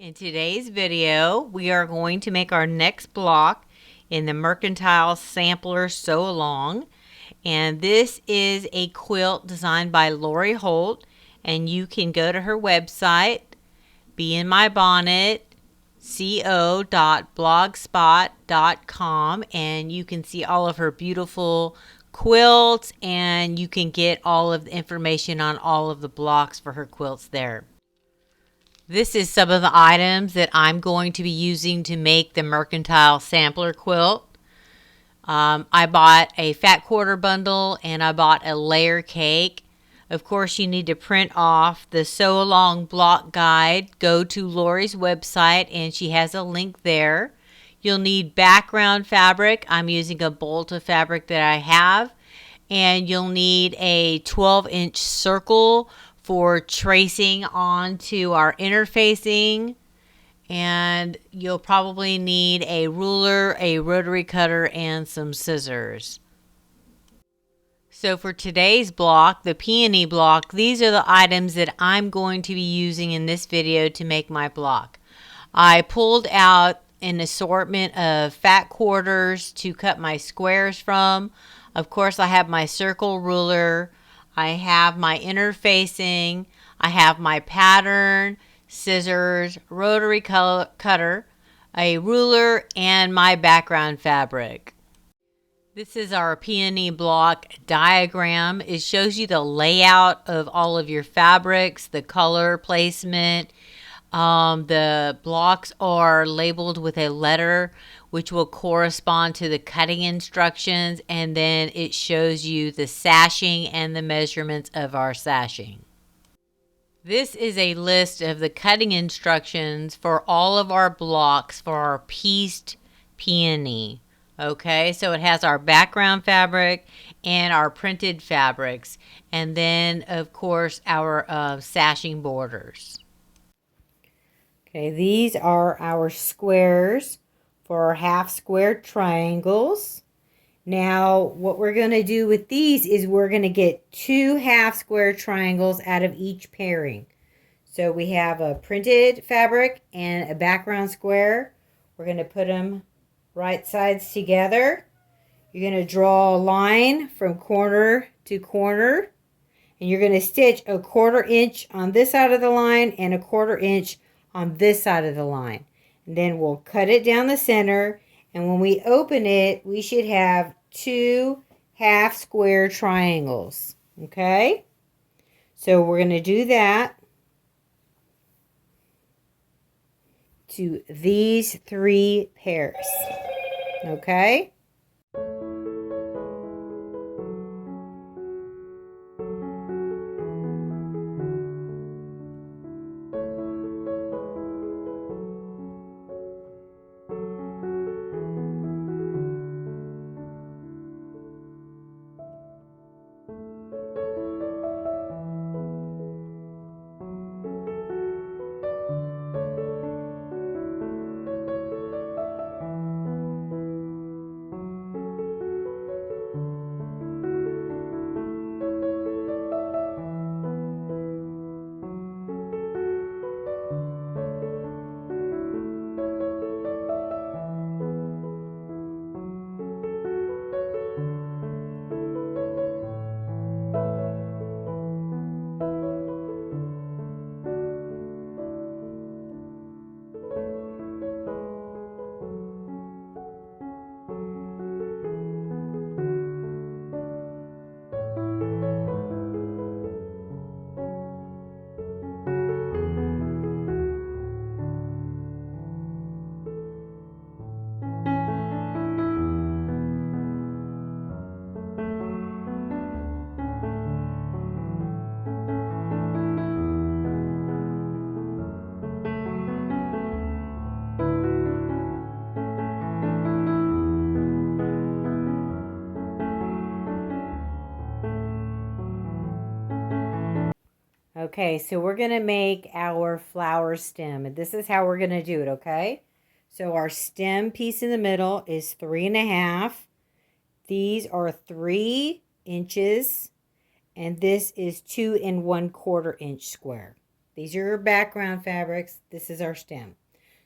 In today's video, we are going to make our next block in the Mercantile Sampler Sew Along. And this is a quilt designed by Lori Holt. And you can go to her website, beinmybonnet.co.blogspot.com, and you can see all of her beautiful quilts, and you can get all of the information on all of the blocks for her quilts there. This is some of the items that I'm going to be using to make the Mercantile Sampler Quilt. I bought a fat quarter bundle and I bought a layer cake. Of course, you need to print off the Sew Along block guide. Go to Lori's website and she has a link there. You'll need background fabric. I'm using a bolt of fabric that I have. And you'll need a 12-inch circle for tracing onto our interfacing, and you'll probably need a ruler, a rotary cutter, and some scissors. So for today's block, the peony block, these are the items that I'm going to be using in this video to make my block. I pulled out an assortment of fat quarters to cut my squares from. Of course, I have my circle ruler, I have my interfacing, I have my pattern, scissors, rotary cutter, a ruler, and my background fabric. This is our peony block diagram. It shows you the layout of all of your fabrics, the color placement. The blocks are labeled with a letter which will correspond to the cutting instructions, and then it shows you the sashing and the measurements of our sashing. This is a list of the cutting instructions for all of our blocks for our pieced peony. Okay, so it has our background fabric and our printed fabrics, and then of course our sashing borders. Okay, these are our squares for our half square triangles. Now, what we're going to do with these is we're going to get 2 half square triangles out of each pairing. So we have a printed fabric and a background square. We're going to put them right sides together. You're going to draw a line from corner to corner, and you're going to stitch a 1/4 inch on this side of the line and a 1/4 inch on this side of the line. And then we'll cut it down the center, and when we open it, we should have 2 half square triangles. Okay? So we're going to do that to these 3 pairs. Okay? Okay, so we're going to make our flower stem, and this is how we're going to do it, okay? So our stem piece in the middle is 3.5. These are 3 inches, and this is 2 1/4 inch square. These are your background fabrics. This is our stem.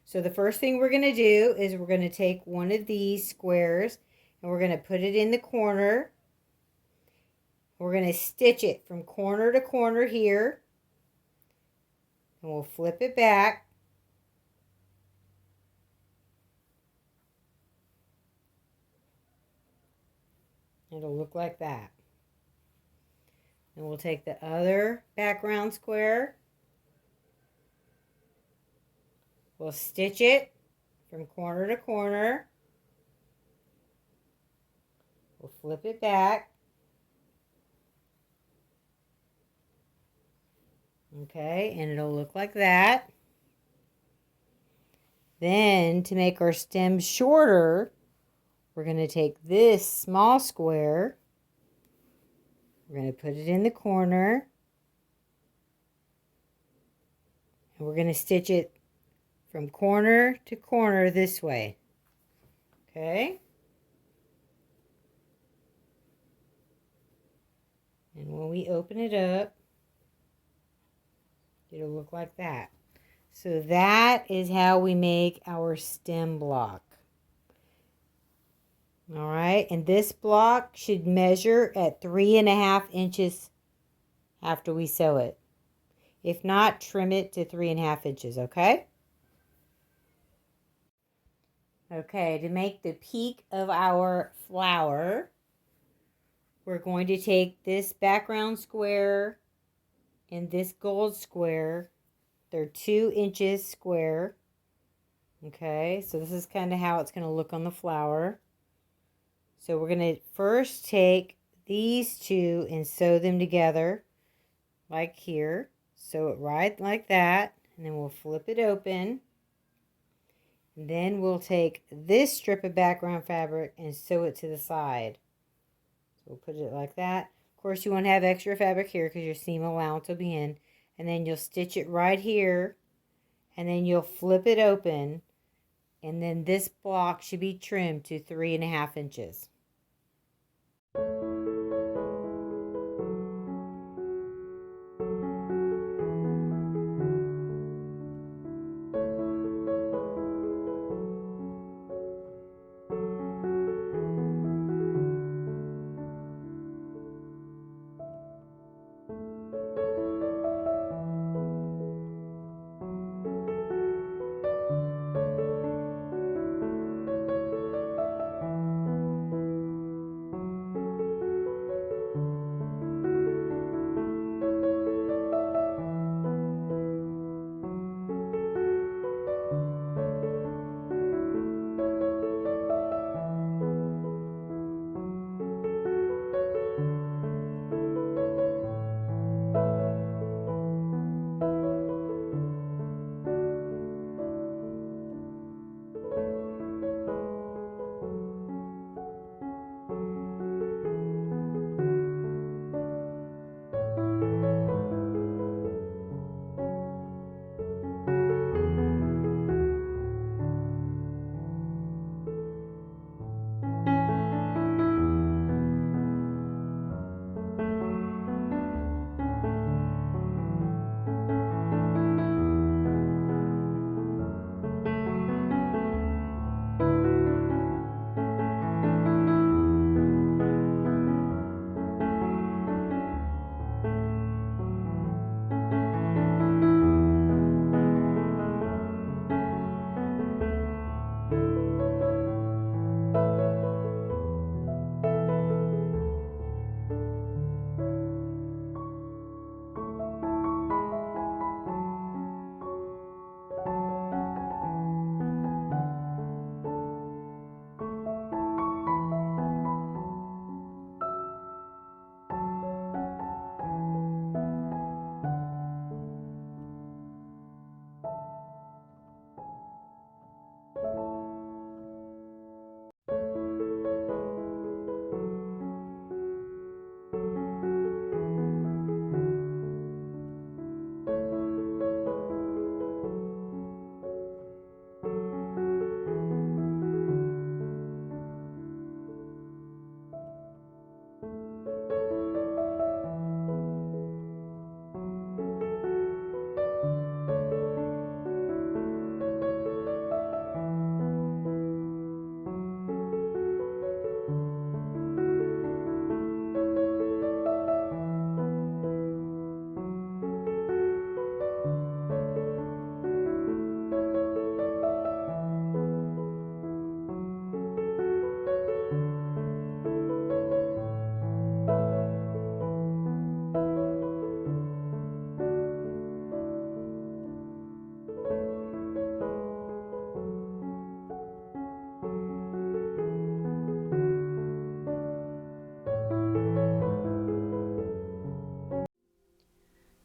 So the first thing we're going to do is we're going to take one of these squares and we're going to put it in the corner. We're going to stitch it from corner to corner here. And we'll flip it back. It'll look like that. And we'll take the other background square. We'll stitch it from corner to corner. We'll flip it back. Okay, and it'll look like that. Then, to make our stem shorter, we're going to take this small square. We're going to put it in the corner. And we're going to stitch it from corner to corner this way. Okay? And when we open it up, it'll look like that. So that is how we make our stem block. All right, and this block should measure at 3.5 inches after we sew it. If not, trim it to 3.5 inches, okay? Okay, to make the peak of our flower, we're going to take this background square and this gold square. They're 2 inches square. Okay, so this is kind of how it's going to look on the flower. So we're going to first take these two and sew them together like here. Sew it right like that, and then we'll flip it open. And then we'll take this strip of background fabric and sew it to the side. So we'll put it like that. Of course, you won't have extra fabric here because your seam allowance will be in. And then you'll stitch it right here, and then you'll flip it open, and then this block should be trimmed to 3.5 inches.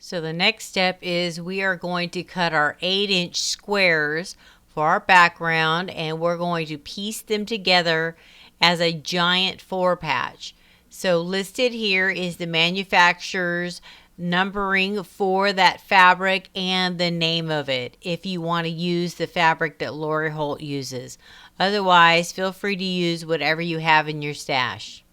So the next step is we are going to cut our 8-inch squares for our background, and we're going to piece them together as a giant 4-patch. So listed here is the manufacturer's numbering for that fabric and the name of it if you want to use the fabric that Lori Holt uses. Otherwise, feel free to use whatever you have in your stash.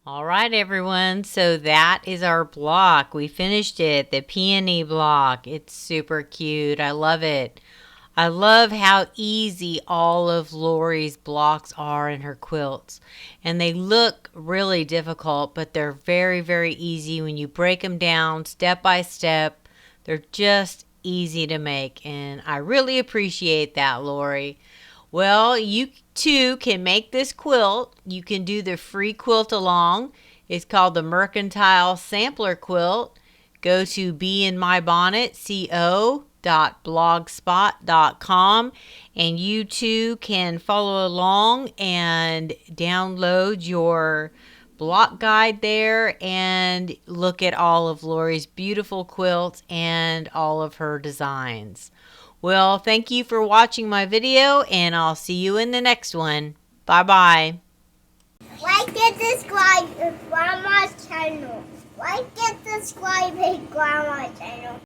All right, everyone. So that is our block. We finished it, the peony block. It's super cute. I love it. I love how easy all of Lori's blocks are in her quilts. And they look really difficult, but they're very, very easy when you break them down step by step. They're just easy to make. And I really appreciate that, Lori. Well, you too can make this quilt. You can do the free quilt along. It's called the Mercantile Sampler Quilt. Go to beInMyBonnet.co.blogspot.com and you too can follow along and download your block guide there and look at all of Lori's beautiful quilts and all of her designs. Well, thank you for watching my video, and I'll see you in the next one. Bye-bye. Like and subscribe to Grandma's channel. Like and subscribe to Grandma's channel.